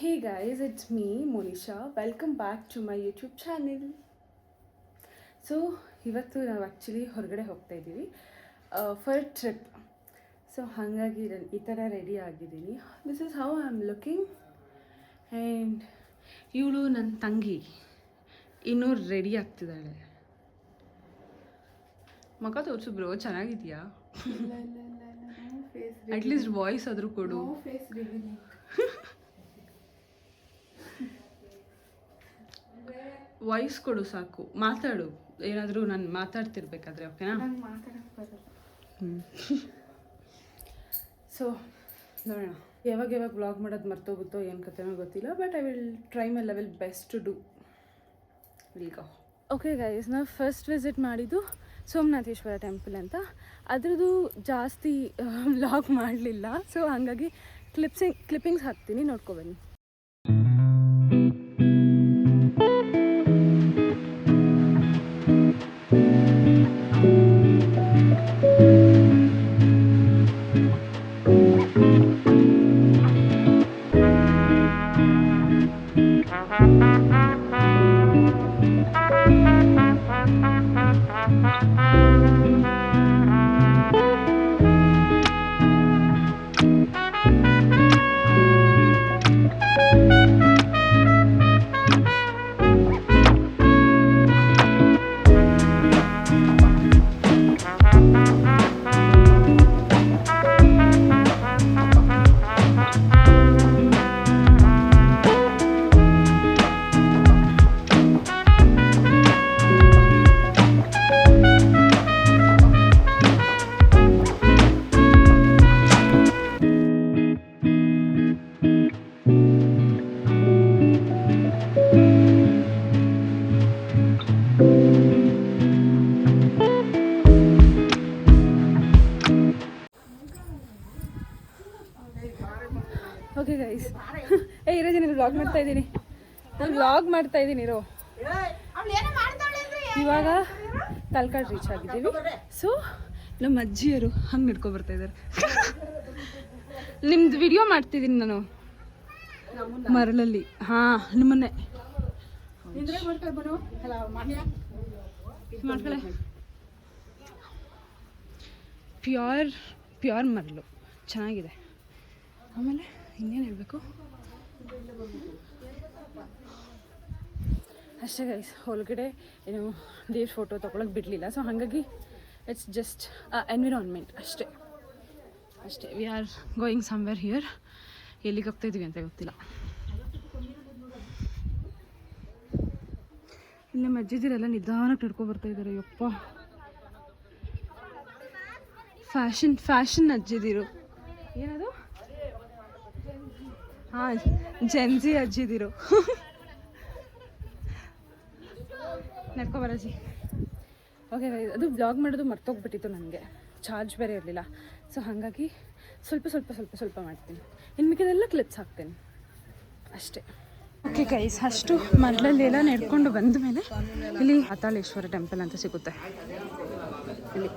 Hey guys, it's me Monisha. Welcome back to my YouTube channel. So ಇವತ್ತು ನಾವು actually ಹೊರಗಡೆ ಹೋಗ್ತಾ ಇದ್ದೀವಿ ಫಾರ್ ಟ್ರಿಪ್. ಸೊ ಹಾಗಾಗಿ ಈ ಥರ ರೆಡಿ ಆಗಿದ್ದೀನಿ. This is how I am looking. And ಇವಳು ನನ್ನ ತಂಗಿ ಇನ್ನೂ ರೆಡಿ ಆಗ್ತಿದ್ದಾಳೆ. ಮಗ ತೋರಿಸು ಬ್ರೋ, ಚೆನ್ನಾಗಿದೆಯಾ? ಅಟ್ಲೀಸ್ಟ್ ವಾಯ್ಸ್ ಆದರೂ ಕೊಡು. ವಾಯ್ಸ್ ಕೊಡು ಸಾಕು, ಮಾತಾಡು. ಏನಾದರೂ ನಾನು ಮಾತಾಡ್ತಿರ್ಬೇಕಾದ್ರೆ, ಓಕೆನಾ? ಸೊ ನೋಡೋಣ, ಯಾವಾಗ ವ್ಲಾಗ್ ಮಾಡೋದು ಮರ್ತೋಗುತ್ತೋ ಏನು ಕಥೆನೋ ಗೊತ್ತಿಲ್ಲ. But I will try my level best to do. Will go. Okay guys, ನಾವು ಫಸ್ಟ್ ವಿಸಿಟ್ ಮಾಡಿದ್ದು ಸೋಮನಾಥೇಶ್ವರ ಟೆಂಪಲ್ ಅಂತ. ಅದ್ರದ್ದು ಜಾಸ್ತಿ ವ್ಲಾಗ್ ಮಾಡಲಿಲ್ಲ. ಸೊ ಹಾಗಾಗಿ ಕ್ಲಿಪ್ಪಿಂಗ್ಸ್ ಹಾಕ್ತೀನಿ, ನೋಡ್ಕೊಬನ್ನಿ. ಓಕೆ ಗೈಸ್, ಇರೋದು ನಾನು ವ್ಲಾಗ್ ಮಾಡ್ತಾ ಇದ್ದೀನಿ ಇರೋ. ಇವಾಗ ತಲಕಾಡು ರೀಚ್ ಆಗಿದ್ದೀವಿ. ಸೊ ನಮ್ಮ ಅಜ್ಜಿಯರು ಹಂಗೆ ನಡ್ಕೊಬರ್ತಾ ಇದ್ದಾರೆ. ನಿಮ್ದು ವಿಡಿಯೋ ಮಾಡ್ತಿದ್ದೀನಿ ನಾನು ಮರಳಲ್ಲಿ. ಹಾಂ, ನಿಮ್ಮನ್ನೇ ಮಾಡ್ಕೊಳ್ಳೆ. ಪ್ಯೂರ್ ಮರಳು ಚೆನ್ನಾಗಿದೆ. ಆಮೇಲೆ ಇನ್ನೇನು ಹೇಳಬೇಕು, ಅಷ್ಟೇ ಗೈಸ್. ಒಳಗಡೆ ಏನು ದೇವ್ರ ಫೋಟೋ ತೊಗೊಳಕ್ಕೆ ಬಿಡಲಿಲ್ಲ. ಸೊ ಹಾಗಾಗಿ ಇಟ್ಸ್ ಜಸ್ಟ್ ಎನ್ವಿರಾನ್ಮೆಂಟ್ ಅಷ್ಟೇ. We are going somewhere here. ಎಲ್ಲಿಗೆ ಹೋಗ್ತಾ ಇದ್ದೀವಿ ಅಂತ ಗೊತ್ತಿಲ್ಲ. ಇಲ್ಲಿ ಮಜ್ಜಿದಿರೆಲ್ಲ ನಿಧಾನಕ್ಕೆ ನಡ್ಕೊಬರ್ತಾ ಇದ್ದಾರೆ. ಯಪ್ಪ, ಫ್ಯಾಷನ್ ಅಜ್ಜಿದಿರು. ಏನದು? ಹಾಂ, ಜೆನ್ಸಿ ಅಜ್ಜಿದಿರು. ನಡ್ಕೊಬರಜ್ಜಿ. ಓಕೆ, ಅದು ಬ್ಲಾಗ್ ಮಾಡೋದು ಮರ್ತೋಗ್ಬಿಟ್ಟಿತ್ತು ನನಗೆ. ಚಾರ್ಜ್ ಬೇರೆ ಇರಲಿಲ್ಲ. ಸೊ ಹಾಗಾಗಿ ಸ್ವಲ್ಪ ಮಾಡ್ತೀನಿ. ಇನ್ನು ಮಿಕ್ಕಿದೆಲ್ಲ ಕ್ಲಿಪ್ಸ್ ಹಾಕ್ತೀನಿ ಅಷ್ಟೇ. ಓಕೆ ಗೈಸ್, ಅಷ್ಟು ಮರಳಲ್ಲಿ ಎಲ್ಲ ನಡ್ಕೊಂಡು ಬಂದ ಮೇಲೆ ಇಲ್ಲಿ ಪಾತಾಳೇಶ್ವರ ಟೆಂಪಲ್ ಅಂತ ಸಿಗುತ್ತೆ. ಇಲ್ಲಿ